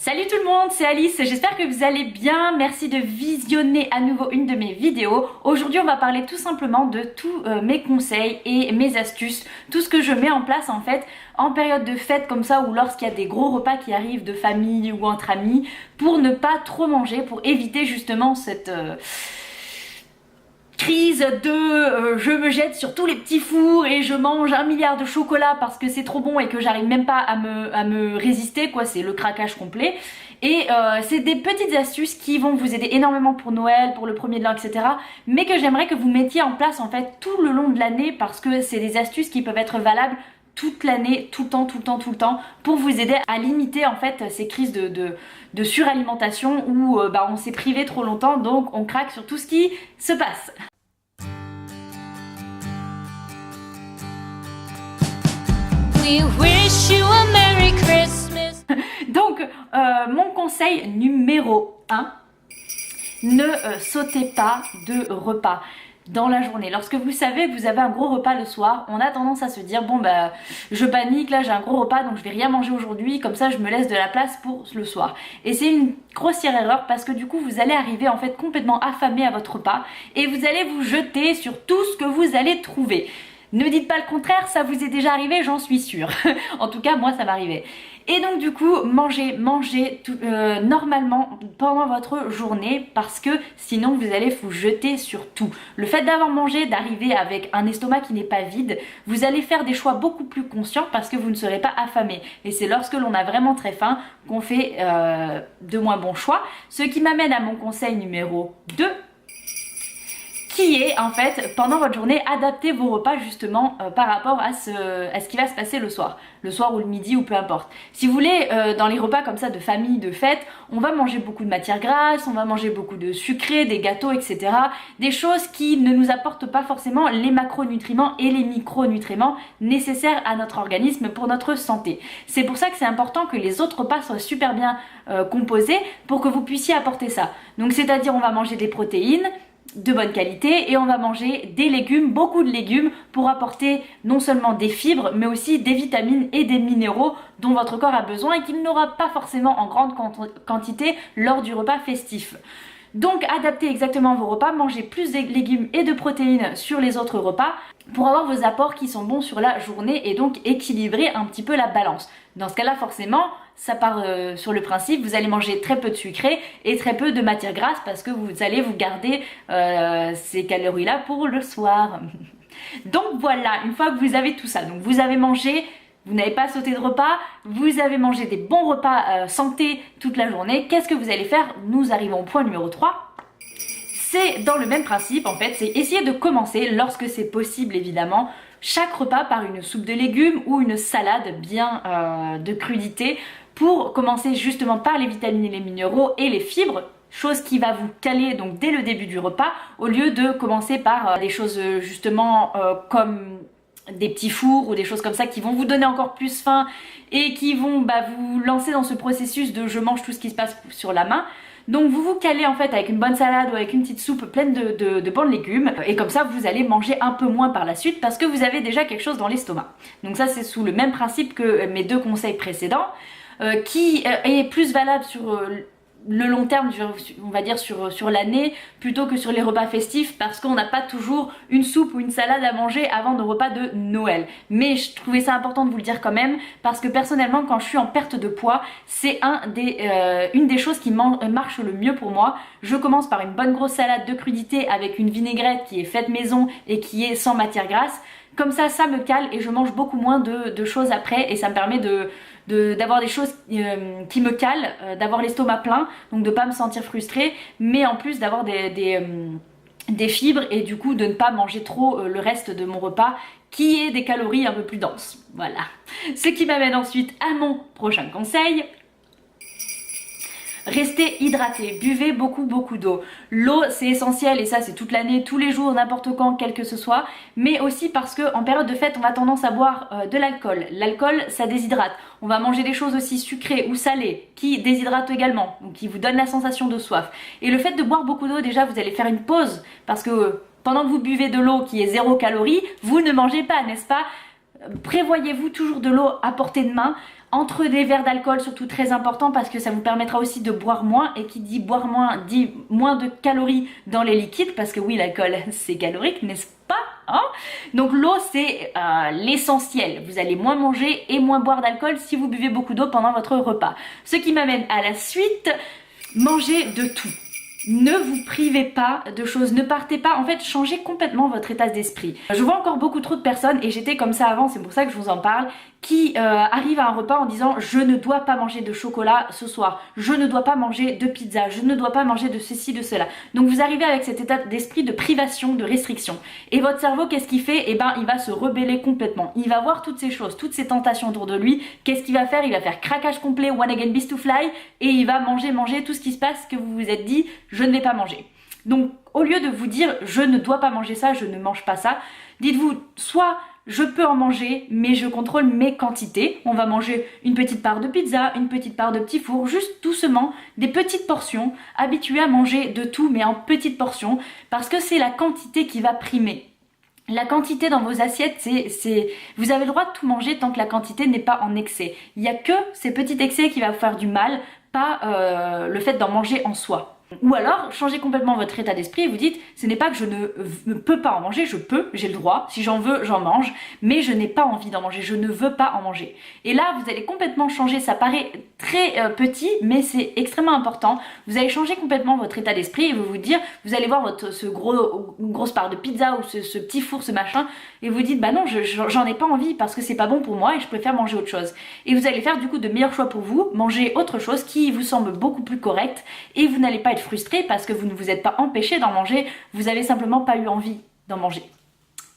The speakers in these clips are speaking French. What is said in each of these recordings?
Salut tout le monde, c'est Alice, j'espère que vous allez bien, merci de visionner à nouveau une de mes vidéos. Aujourd'hui on va parler tout simplement de tous mes conseils et mes astuces, tout ce que je mets en place en fait en période de fête comme ça ou lorsqu'il y a des gros repas qui arrivent de famille ou entre amis pour ne pas trop manger, pour éviter justement cette... crise de je me jette sur tous les petits fours et je mange 1 milliard de chocolat parce que c'est trop bon et que j'arrive même pas à me résister quoi, c'est le craquage complet. Et c'est des petites astuces qui vont vous aider énormément pour Noël, pour le premier de l'an, etc. Mais que j'aimerais que vous mettiez en place en fait tout le long de l'année parce que c'est des astuces qui peuvent être valables toute l'année, tout le temps, pour vous aider à limiter en fait ces crises de suralimentation où on s'est privé trop longtemps, donc on craque sur tout ce qui se passe. We wish you a Merry Christmas. Donc, mon conseil numéro 1, ne sautez pas de repas dans la journée. Lorsque vous savez que vous avez un gros repas le soir, on a tendance à se dire bon bah je panique, là j'ai un gros repas donc je vais rien manger aujourd'hui, comme ça je me laisse de la place pour le soir. Et c'est une grossière erreur parce que du coup vous allez arriver en fait complètement affamé à votre repas et vous allez vous jeter sur tout ce que vous allez trouver. Ne dites pas le contraire, ça vous est déjà arrivé, j'en suis sûre. En tout cas, moi, ça m'arrivait. Et donc du coup, mangez normalement pendant votre journée parce que sinon vous allez vous jeter sur tout. Le fait d'avoir mangé, d'arriver avec un estomac qui n'est pas vide, vous allez faire des choix beaucoup plus conscients parce que vous ne serez pas affamé. Et c'est lorsque l'on a vraiment très faim qu'on fait de moins bons choix. Ce qui m'amène à mon conseil numéro 2. Qui est en fait pendant votre journée adaptez vos repas justement par rapport à ce qui va se passer le soir ou le midi ou peu importe. Si vous voulez dans les repas comme ça de famille, de fête, on va manger beaucoup de matières grasses, on va manger beaucoup de sucré, des gâteaux etc. Des choses qui ne nous apportent pas forcément les macronutriments et les micronutriments nécessaires à notre organisme pour notre santé. C'est pour ça que c'est important que les autres repas soient super bien composés pour que vous puissiez apporter ça. Donc c'est-à-dire on va manger des protéines de bonne qualité et on va manger des légumes, beaucoup de légumes pour apporter non seulement des fibres mais aussi des vitamines et des minéraux dont votre corps a besoin et qu'il n'aura pas forcément en grande quantité lors du repas festif. Donc adaptez exactement vos repas, mangez plus de légumes et de protéines sur les autres repas pour avoir vos apports qui sont bons sur la journée et donc équilibrer un petit peu la balance. Dans ce cas-là forcément, ça part sur le principe, vous allez manger très peu de sucré et très peu de matière grasse parce que vous allez vous garder ces calories-là pour le soir. Donc voilà, une fois que vous avez tout ça, donc vous avez mangé, vous n'avez pas sauté de repas, vous avez mangé des bons repas santé toute la journée, qu'est-ce que vous allez faire? Nous arrivons au point numéro 3. C'est dans le même principe en fait, c'est essayer de commencer, lorsque c'est possible évidemment, chaque repas par une soupe de légumes ou une salade bien de crudité pour commencer justement par les vitamines et les minéraux et les fibres, chose qui va vous caler donc dès le début du repas au lieu de commencer par des choses justement comme des petits fours ou des choses comme ça qui vont vous donner encore plus faim et qui vont vous lancer dans ce processus de je mange tout ce qui se passe sur la main. Donc vous vous calez en fait avec une bonne salade ou avec une petite soupe pleine de bons légumes et comme ça vous allez manger un peu moins par la suite parce que vous avez déjà quelque chose dans l'estomac. Donc ça c'est sous le même principe que mes deux conseils précédents qui est plus valable sur le long terme, on va dire sur l'année plutôt que sur les repas festifs parce qu'on n'a pas toujours une soupe ou une salade à manger avant nos repas de Noël. Mais je trouvais ça important de vous le dire quand même parce que personnellement quand je suis en perte de poids c'est une des choses qui marche le mieux pour moi. Je commence par une bonne grosse salade de crudité avec une vinaigrette qui est faite maison et qui est sans matière grasse. Comme ça me cale et je mange beaucoup moins de choses après et ça me permet d'avoir des choses qui me calent, d'avoir l'estomac plein, donc de pas me sentir frustrée, mais en plus d'avoir des fibres et du coup de ne pas manger trop le reste de mon repas qui est des calories un peu plus denses. Voilà. Ce qui m'amène ensuite à mon prochain conseil. Restez hydraté, buvez beaucoup d'eau. L'eau c'est essentiel et ça c'est toute l'année, tous les jours, n'importe quand, quel que ce soit. Mais aussi parce que en période de fête on a tendance à boire de l'alcool. L'alcool ça déshydrate. On va manger des choses aussi sucrées ou salées qui déshydratent également, donc qui vous donnent la sensation de soif. Et le fait de boire beaucoup d'eau déjà vous allez faire une pause parce que pendant que vous buvez de l'eau qui est 0 calories, vous ne mangez pas, n'est-ce pas? prévoyez-vous toujours de l'eau à portée de main. Entre des verres d'alcool, surtout très important parce que ça vous permettra aussi de boire moins, et qui dit boire moins dit moins de calories dans les liquides, parce que oui, l'alcool c'est calorique, n'est-ce pas, hein? Donc l'eau c'est l'essentiel. Vous allez moins manger et moins boire d'alcool si vous buvez beaucoup d'eau pendant votre repas. Ce qui m'amène à la suite, manger de tout. Ne vous privez pas de choses, ne partez pas, en fait changez complètement votre état d'esprit. Je vois encore beaucoup trop de personnes, et j'étais comme ça avant, c'est pour ça que je vous en parle, qui arrivent à un repas en disant je ne dois pas manger de chocolat ce soir, je ne dois pas manger de pizza, je ne dois pas manger de ceci, de cela. Donc vous arrivez avec cet état d'esprit de privation, de restriction. Et votre cerveau, qu'est-ce qu'il fait? Eh ben il va se rebeller complètement. Il va voir toutes ces choses, toutes ces tentations autour de lui. Qu'est-ce qu'il va faire? Il va faire craquage complet, one again beast to fly, et il va manger tout ce qui se passe que vous vous êtes dit je ne vais pas manger. Donc au lieu de vous dire je ne dois pas manger ça, je ne mange pas ça, dites-vous soit je peux en manger mais je contrôle mes quantités. On va manger une petite part de pizza, une petite part de petit four, juste doucement, des petites portions, habitués à manger de tout mais en petites portions, parce que c'est la quantité qui va primer. La quantité dans vos assiettes, vous avez le droit de tout manger tant que la quantité n'est pas en excès. Il n'y a que ces petits excès qui vont vous faire du mal, pas le fait d'en manger en soi. Ou alors, changez complètement votre état d'esprit et vous dites, ce n'est pas que je ne peux pas en manger, je peux, j'ai le droit, si j'en veux, j'en mange, mais je n'ai pas envie d'en manger, je ne veux pas en manger. Et là, vous allez complètement changer, ça paraît très petit, mais c'est extrêmement important. Vous allez changer complètement votre état d'esprit et vous dire, vous allez voir une grosse part de pizza ou ce petit four, ce machin, et vous dites, bah non, j'en ai pas envie parce que c'est pas bon pour moi et je préfère manger autre chose. Et vous allez faire du coup de meilleurs choix pour vous, manger autre chose qui vous semble beaucoup plus correct, et vous n'allez pas être frustré parce que vous ne vous êtes pas empêché d'en manger, vous avez simplement pas eu envie d'en manger.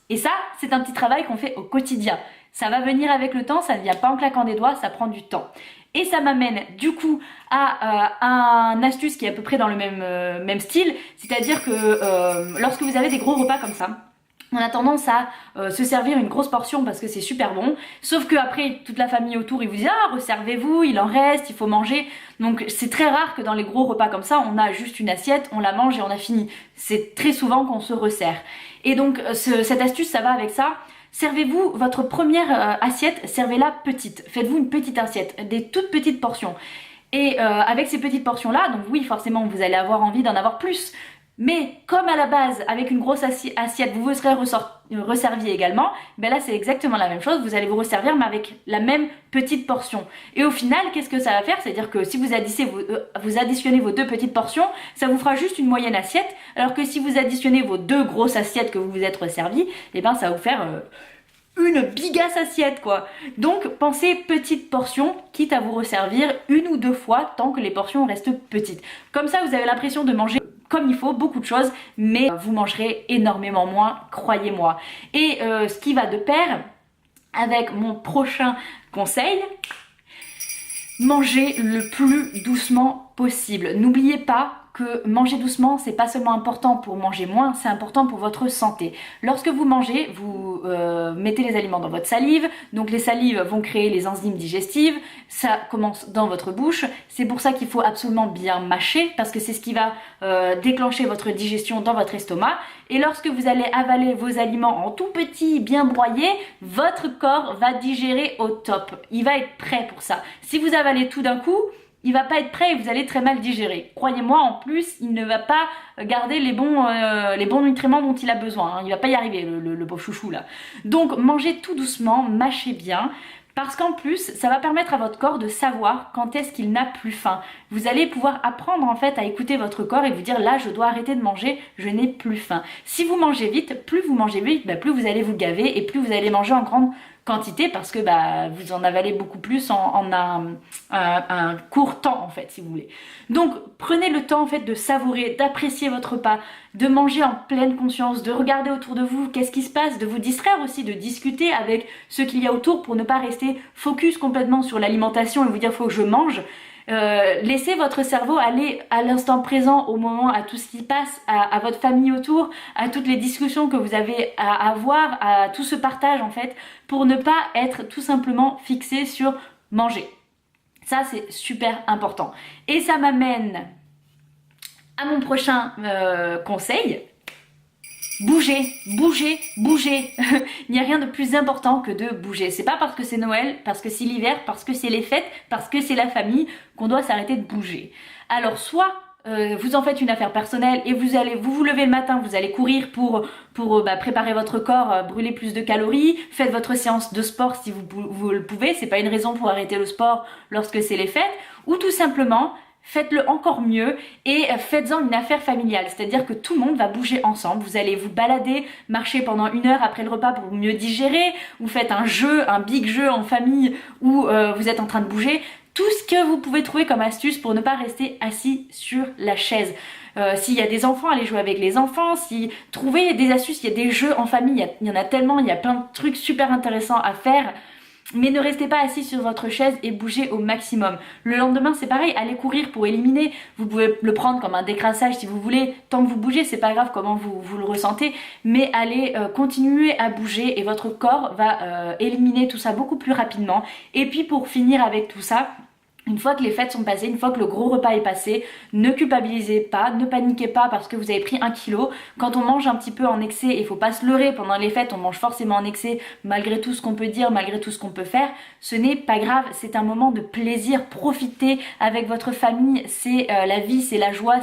Et ça, c'est un petit travail qu'on fait au quotidien. Ça va venir avec le temps, ça ne vient pas en claquant des doigts, ça prend du temps. Et ça m'amène du coup à un astuce qui est à peu près dans le même style, c'est-à-dire que lorsque vous avez des gros repas comme ça, on a tendance à se servir une grosse portion parce que c'est super bon, sauf que après toute la famille autour ils vous disent ah resservez-vous, il en reste, il faut manger. Donc c'est très rare que dans les gros repas comme ça on a juste une assiette, on la mange et on a fini. C'est très souvent qu'on se resserre. Et donc cette astuce ça va avec ça. Servez-vous votre première assiette, servez-la petite. Faites-vous une petite assiette, des toutes petites portions. Et avec ces petites portions là, donc oui forcément vous allez avoir envie d'en avoir plus. Mais comme à la base, avec une grosse assiette, vous vous serez resservi également, ben là c'est exactement la même chose, vous allez vous resservir mais avec la même petite portion. Et au final, qu'est-ce que ça va faire? C'est-à-dire que si vous additionnez vos deux petites portions, ça vous fera juste une moyenne assiette, alors que si vous additionnez vos deux grosses assiettes que vous vous êtes resservi, et ben ça va vous faire une bigasse assiette quoi. Donc pensez petite portion, quitte à vous resservir une ou deux fois tant que les portions restent petites. Comme ça vous avez l'impression de manger comme il faut, beaucoup de choses, mais vous mangerez énormément moins, croyez-moi. Et ce qui va de pair avec mon prochain conseil, mangez le plus doucement possible. N'oubliez pas que manger doucement, c'est pas seulement important pour manger moins, c'est important pour votre santé. Lorsque vous mangez, vous mettez les aliments dans votre salive, donc les salives vont créer les enzymes digestives, ça commence dans votre bouche, c'est pour ça qu'il faut absolument bien mâcher, parce que c'est ce qui va déclencher votre digestion dans votre estomac, et lorsque vous allez avaler vos aliments en tout petit, bien broyés, votre corps va digérer au top, il va être prêt pour ça. Si vous avalez tout d'un coup, il va pas être prêt et vous allez très mal digérer. Croyez-moi, en plus, il ne va pas garder les bons nutriments dont il a besoin. Hein. Il va pas y arriver, le beau chouchou là. Donc, mangez tout doucement, mâchez bien. Parce qu'en plus, ça va permettre à votre corps de savoir quand est-ce qu'il n'a plus faim. Vous allez pouvoir apprendre en fait à écouter votre corps et vous dire là, je dois arrêter de manger, je n'ai plus faim. Si vous mangez vite, plus vous mangez vite, plus vous allez vous gaver et plus vous allez manger en grande quantité parce que vous en avalez beaucoup plus en un court temps en fait si vous voulez. Donc prenez le temps en fait de savourer, d'apprécier votre repas, de manger en pleine conscience, de regarder autour de vous qu'est-ce qui se passe, de vous distraire aussi, de discuter avec ceux qu'il y a autour pour ne pas rester focus complètement sur l'alimentation et vous dire faut que je mange. Laissez votre cerveau aller à l'instant présent, au moment, à tout ce qui passe, à votre famille autour, à toutes les discussions que vous avez à avoir, à tout ce partage en fait, pour ne pas être tout simplement fixé sur manger. Ça c'est super important. Et ça m'amène à mon prochain conseil. Bougez, bougez, bougez. Il n'y a rien de plus important que de bouger. C'est pas parce que c'est Noël, parce que c'est l'hiver, parce que c'est les fêtes, parce que c'est la famille qu'on doit s'arrêter de bouger. Alors soit vous en faites une affaire personnelle et vous levez le matin, vous allez courir pour préparer votre corps, brûler plus de calories, faites votre séance de sport si vous le pouvez, c'est pas une raison pour arrêter le sport lorsque c'est les fêtes, ou tout simplement faites-le encore mieux et faites-en une affaire familiale, c'est-à-dire que tout le monde va bouger ensemble, vous allez vous balader, marcher pendant 1 heure après le repas pour mieux digérer, vous faites un jeu, un big jeu en famille où vous êtes en train de bouger, tout ce que vous pouvez trouver comme astuce pour ne pas rester assis sur la chaise. S'il y a des enfants, allez jouer avec les enfants, trouvez des astuces, il y a des jeux en famille, il y en a tellement, il y a plein de trucs super intéressants à faire. Mais ne restez pas assis sur votre chaise et bougez au maximum. Le lendemain, c'est pareil, allez courir pour éliminer. Vous pouvez le prendre comme un décrassage si vous voulez. Tant que vous bougez, c'est pas grave comment vous le ressentez. Mais allez continuer à bouger et votre corps va éliminer tout ça beaucoup plus rapidement. Et puis pour finir avec tout ça, une fois que les fêtes sont passées, une fois que le gros repas est passé, ne culpabilisez pas, ne paniquez pas parce que vous avez pris 1 kilo. Quand on mange un petit peu en excès, il faut pas se leurrer, pendant les fêtes on mange forcément en excès malgré tout ce qu'on peut dire, malgré tout ce qu'on peut faire. Ce n'est pas grave, c'est un moment de plaisir, profitez avec votre famille, c'est la vie, c'est la joie,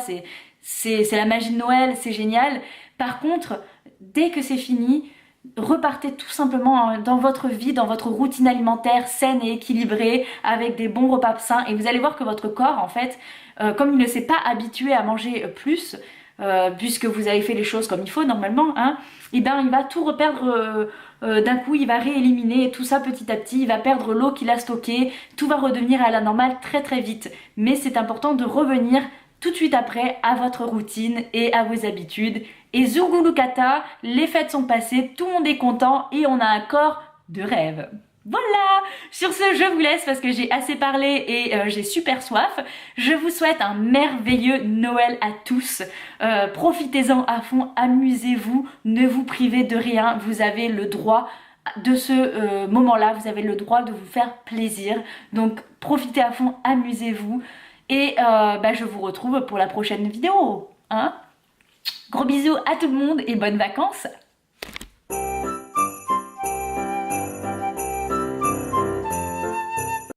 c'est la magie de Noël, c'est génial. Par contre, dès que c'est fini, repartez tout simplement dans votre vie, dans votre routine alimentaire saine et équilibrée avec des bons repas sains et vous allez voir que votre corps en fait, comme il ne s'est pas habitué à manger plus, puisque vous avez fait les choses comme il faut normalement, hein, et ben il va tout reperdre d'un coup, il va rééliminer tout ça petit à petit, il va perdre l'eau qu'il a stockée, tout va redevenir à la normale très très vite. Mais c'est important de revenir tout de suite après à votre routine et à vos habitudes. Et Zurgulukata, les fêtes sont passées, tout le monde est content et on a un corps de rêve. Voilà, sur ce je vous laisse parce que j'ai assez parlé et j'ai super soif. Je vous souhaite un merveilleux Noël à tous. Profitez-en à fond, amusez-vous, ne vous privez de rien, vous avez le droit de ce moment-là, vous avez le droit de vous faire plaisir. Donc profitez à fond, amusez-vous et je vous retrouve pour la prochaine vidéo. Hein? Gros bisous à tout le monde et bonnes vacances!